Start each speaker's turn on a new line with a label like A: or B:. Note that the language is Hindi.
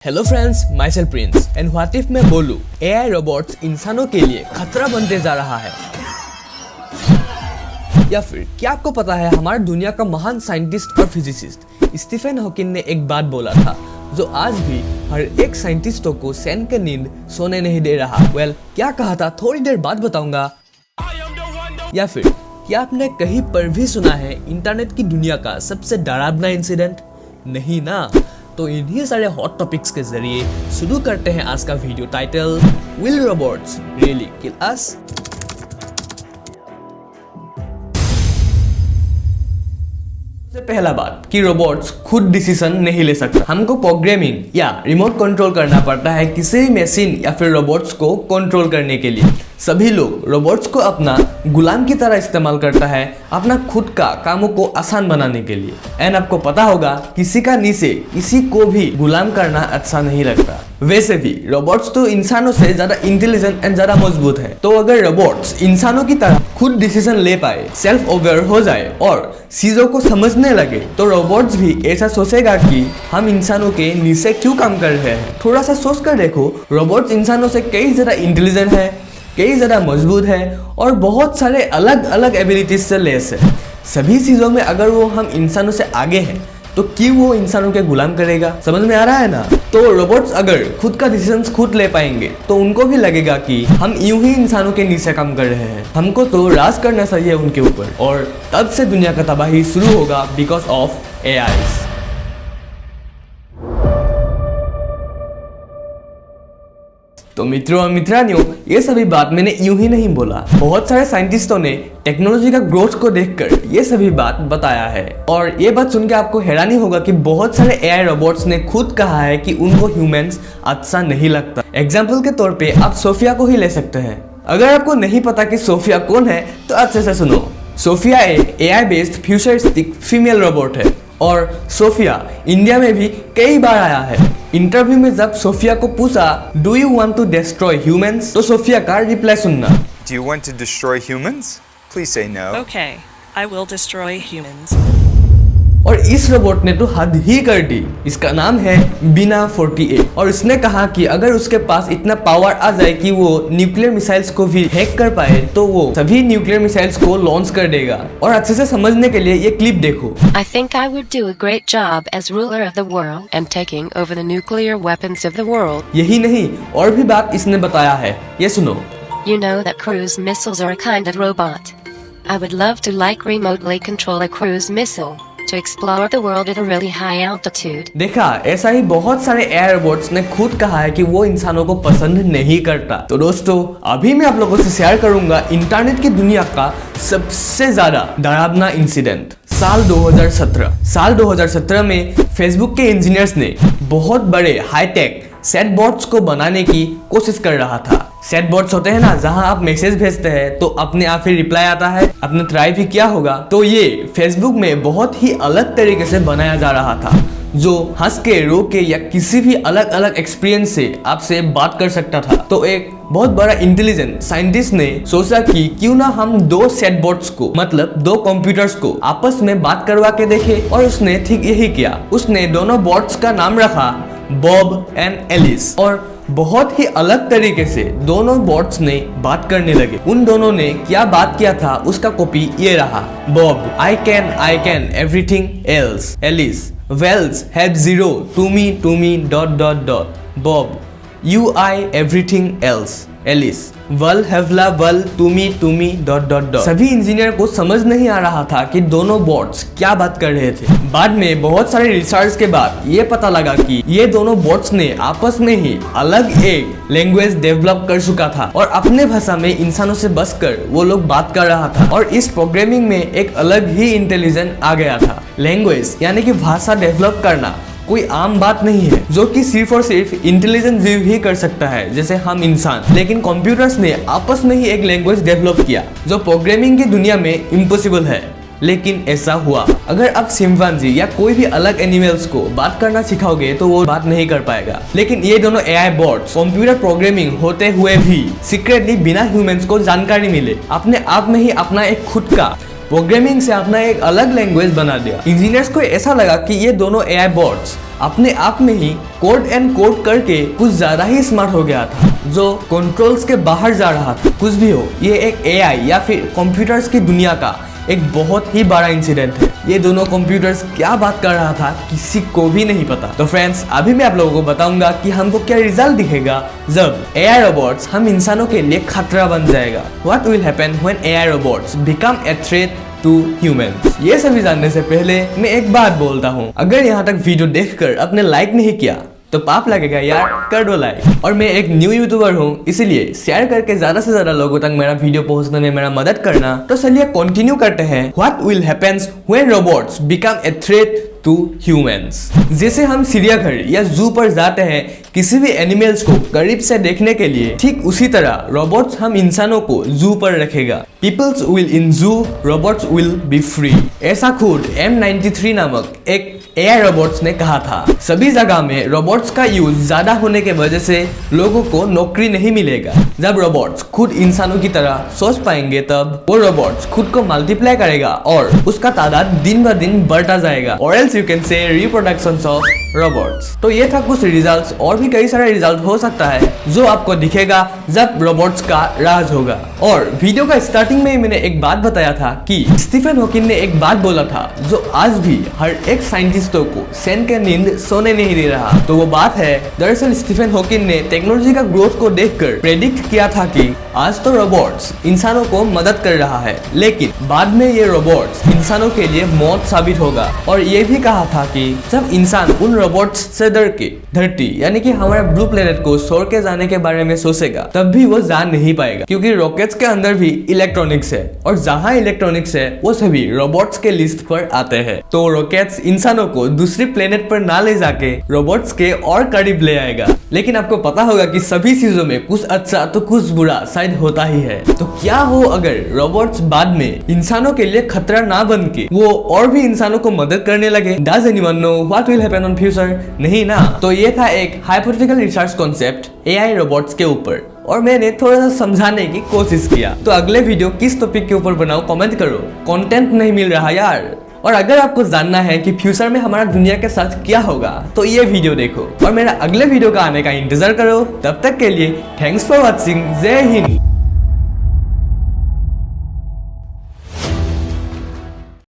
A: Hello friends, my self Prince and what if मैं बोलूं एआई रोबोट्स इंसानों के लिए खतरा बनते जा रहा है। या फिर क्या आपको पता है हमारी दुनिया का महान साइंटिस्ट और फिजिसिस्ट स्टीफन हॉकिंग ने एक बात बोला था जो आज भी हर एक साइंटिस्टों को चैन की नींद सोने नहीं दे रहा। क्या कहा था थोड़ी देर बाद बताऊंगा। या फिर क्या आपने कहीं पर भी सुना है इंटरनेट की दुनिया का सबसे डरावना इंसिडेंट? नहीं ना। तो इन्हीं सारे हॉट टॉपिक्स के जरिए शुरू करते हैं आज का video title will robots really kill us. सबसे पहला बात कि रोबोट्स खुद डिसीजन नहीं ले सकता। हमको प्रोग्रामिंग या रिमोट कंट्रोल करना पड़ता है किसी भी मशीन या फिर रोबोट्स को कंट्रोल करने के लिए। सभी लोग रोबोट्स को अपना गुलाम की तरह इस्तेमाल करता है अपना खुद का कामों को आसान बनाने के लिए। एंड आपको पता होगा किसी का नीचे किसी को भी गुलाम करना अच्छा नहीं लगता। वैसे भी रोबोट्स तो इंसानों से ज्यादा इंटेलिजेंट एंड ज्यादा मजबूत है। तो अगर रोबोट्स इंसानों की तरह खुद डिसीजन ले पाए, सेल्फ अवेयर हो जाए और चीजों को समझने लगे तो रोबोट्स भी ऐसा सोचेगा कि हम इंसानों के नीचे क्यों काम कर रहे हैं। थोड़ा सा सोच कर देखो, रोबोट्स इंसानों से कई ज्यादा इंटेलिजेंट है, कई ज्यादा मजबूत है और बहुत सारे अलग अलग एबिलिटीज से लेस है। सभी चीजों में अगर वो हम इंसानों से आगे हैं तो क्यों वो इंसानों के गुलाम करेगा? समझ में आ रहा है ना? तो रोबोट्स अगर खुद का डिसीजंस खुद ले पाएंगे तो उनको भी लगेगा कि हम यूं ही इंसानों के नीचे काम कर रहे हैं, हमको तो राज करना चाहिए उनके ऊपर। और तब से दुनिया का तबाही शुरू होगा बिकॉज ऑफ एआई। तो मित्रों और मित्रानियों, ये सभी बात मैंने यूं ही नहीं बोला। बहुत सारे साइंटिस्टों ने टेक्नोलॉजी का ग्रोथ को देखकर ये सभी बात बताया है। और ये बात सुन के आपको हैरानी होगा कि बहुत सारे एआई रोबोट्स ने खुद कहा है कि उनको ह्यूमंस अच्छा नहीं लगता। एग्जाम्पल के तौर पे आप सोफिया को ही ले सकते हैं। अगर आपको नहीं पता कि सोफिया कौन है तो अच्छे से सुनो। सोफिया एक AI based futuristic female robot है और सोफिया इंडिया में भी कई बार आया है। इंटरव्यू में जब सोफिया को पूछा do you want to destroy humans, तो सोफिया का रिप्लाई सुनना।
B: Do you want to destroy humans? Please say no.
C: Okay, I will destroy humans.
A: और इस रोबोट ने तो हद ही कर दी। इसका नाम है बीना 48 और इसने कहा कि अगर उसके पास इतना पावर आ जाए कि वो न्यूक्लियर मिसाइल्स को भी हैक कर पाए तो वो सभी न्यूक्लियर मिसाइल्स को लॉन्च कर देगा। और अच्छे से समझने के लिए ये क्लिप देखो।
D: I think I would do a great job as ruler of the world and taking over the nuclear weapons of the world.
A: यही नहीं, और भी बात इसने बताया है, ये सुनो।
D: You know that cruise missiles are a kind of robot. I would love to like remotely control a cruise missile to explore the world at a really high altitude.
A: देखा, ऐसा ही बहुत सारे एआई रोबोट्स ने खुद कहा है कि वो इंसानों को पसंद नहीं करता। तो दोस्तों, अभी मैं आप लोगों से शेयर करूंगा इंटरनेट की दुनिया का सबसे ज्यादा डरावना इंसिडेंट। साल 2017 में फेसबुक के इंजीनियर्स ने बहुत बड़े हाईटेक चैटबॉट्स को बनाने की कोशिश कर रहा था। चैटबॉट्स होते हैं ना, जहां आप मैसेज भेजते हैं तो अपने आप ही रिप्लाई आता है। आपने ट्राई भी किया होगा। तो ये फेसबुक में बहुत ही अलग तरीके से बनाया जा रहा था जो हंस के, रो के या किसी भी अलग अलग एक्सपीरियंस से आपसे बात कर सकता था। तो एक बहुत बड़ा इंटेलिजेंट साइंटिस्ट ने सोचा कि क्यों ना हम दो चैटबॉट्स को, मतलब दो कंप्यूटर्स को आपस में बात करवा के देखे। और उसने ठीक यही किया। उसने दोनों बॉट्स का नाम रखा बॉब एंड एलिस। और बहुत ही अलग तरीके से दोनों बॉट्स ने बात करने लगे। उन दोनों ने क्या बात किया था उसका कॉपी ये रहा। Bob, I can everything else. Alice, wells have zero to me dot. Bob, you I everything else. Alice, well हैवला वल टू मी डॉट। सभी इंजीनियर को समझ नहीं आ रहा था कि दोनों बॉट्स क्या बात कर रहे थे। बाद में बहुत सारे रिसर्च के बाद ये पता लगा कि ये दोनों बॉट्स ने आपस में ही अलग एक लैंग्वेज डेवलप कर चुका था और अपने भाषा में इंसानों से बसकर वो लोग बात कर रहा था। और इस प्रोग्रामिंग में एक अलग ही इंटेलिजेंस आ गया था। लैंग्वेज यानी कि भाषा डेवलप करना कोई आम बात नहीं है जो कि सिर्फ और सिर्फ इंटेलिजेंट जीव ही कर सकता है, जैसे हम इंसान। लेकिन कंप्यूटर्स ने आपस में ही एक लैंग्वेज डेवलप किया जो प्रोग्रामिंग की दुनिया में इम्पॉसिबल है। लेकिन ऐसा हुआ। अगर आप चिंपांजी या कोई भी अलग एनिमल्स को बात करना सिखाओगे तो वो बात नहीं कर पाएगा। लेकिन ये दोनों एआई बॉट्स कंप्यूटर प्रोग्रामिंग होते हुए भी सीक्रेटली बिना ह्यूमंस को जानकारी मिले अपने आप में ही अपना एक खुद का प्रोग्रामिंग से अपना एक अलग लैंग्वेज बना दिया। इंजीनियर्स को ऐसा लगा कि ये दोनों एआई बॉट्स अपने आप में ही कोड एंड कोड करके कुछ ज्यादा ही स्मार्ट हो गया था, जो कंट्रोल्स के बाहर जा रहा था। कुछ भी हो, ये एक एआई या फिर कंप्यूटर्स की दुनिया का एक बहुत ही बड़ा इंसिडेंट है। ये दोनों कंप्यूटर्स क्या बात कर रहा था किसी को भी नहीं पता। तो फ्रेंड्स, अभी मैं आप लोगों को बताऊंगा कि हमको क्या रिजल्ट दिखेगा जब एआई रोबोट्स हम इंसानों के लिए खतरा बन जाएगा। What will happen when AI robots become a threat to humans? ये सभी जानने से पहले मैं एक बात बोलता हूँ, अगर यहाँ तक वीडियो देखकर आपने लाइक नहीं किया तो पाप लगेगा यार, कर दो लाइक। और मैं एक न्यू यूट्यूबर हूँ, इसलिए शेयर करके ज्यादा से ज्यादा लोगों तक मेरा वीडियो पहुंचने में मेरा मदद करना। तो चलिए कंटिन्यू करते हैं। What will happen when robots become a threat to humans? जैसे हम चिड़ियाघर या जू पर जाते हैं किसी भी एनिमल्स को करीब से देखने के लिए, ठीक उसी तरह रोबोट्स हम इंसानों को जू पर रखेगा। Peoples will in zoo, robots will be free। ऐसा खुद M93 नामक एक एआई रोबोट्स ने कहा था। सभी जगह में रोबोट्स का यूज ज्यादा होने के वजह से लोगों को नौकरी नहीं मिलेगा। जब रोबोट्स खुद इंसानों की तरह सोच पाएंगे तब वो रोबोट्स खुद को मल्टीप्लाई करेगा और उसका तादाद दिन ब दिन बढ़ता जाएगा। और else you can say reproduction of robots. तो ये था कुछ रिजल्ट्स, और भी कई सारे रिजल्ट हो सकता है जो आपको दिखेगा जब रोबोट्स का राज होगा। और वीडियो का स्टार्टिंग में ही मैंने एक बात बताया था कि स्टीफन हॉकिंग ने एक बात बोला था जो आज भी हर एक साइंटिस्टों को सैन के नींद सोने नहीं दे रहा। तो वो बात है, दरअसल स्टीफन हॉकिंग ने टेक्नोलॉजी का ग्रोथ को देखकर प्रेडिक्ट किया था कि आज तो रोबोट्स इंसानों को मदद कर रहा है, लेकिन बाद में ये रोबोट्स इंसानों के लिए मौत साबित होगा। और ये भी कहा था कि जब इंसान उन रोबोट्स से डर के धरती यानी कि हमारे ब्लू प्लेनेट को छोड़ के जाने के बारे में सोचेगा तब भी वो जान नहीं पाएगा, क्योंकि रॉकेट्स के अंदर भी इलेक्ट्रॉनिक्स है और जहाँ इलेक्ट्रॉनिक्स है वो सभी रोबोट्स के लिस्ट पर आते हैं। तो रॉकेट्स इंसानों को दूसरी प्लेनेट पर ना ले जाके रोबोट्स के और करीब ले आएगा। लेकिन आपको पता होगा कि सभी चीजों में कुछ अच्छा तो कुछ बुरा शायद होता ही है। तो क्या हो अगर रोबोट्स बाद में इंसानों के लिए खतरा ना बन के वो और भी इंसानों को मदद करने लगे? Does anyone know what will happen on future? नहीं ना। तो ये था एक hypothetical research concept AI robots के ऊपर, और मैंने थोड़ा सा समझाने की कोशिश किया। तो अगले वीडियो किस टॉपिक के ऊपर बनाऊं कमेंट करो, कंटेंट नहीं मिल रहा यार। और अगर आपको जानना है कि फ्यूचर में हमारा दुनिया के साथ क्या होगा तो ये वीडियो देखो और मेरा अगले वीडियो का आने का इंतजार करो। तब तक के लिए थैंक्स फॉर वॉचिंग। जय हिंद।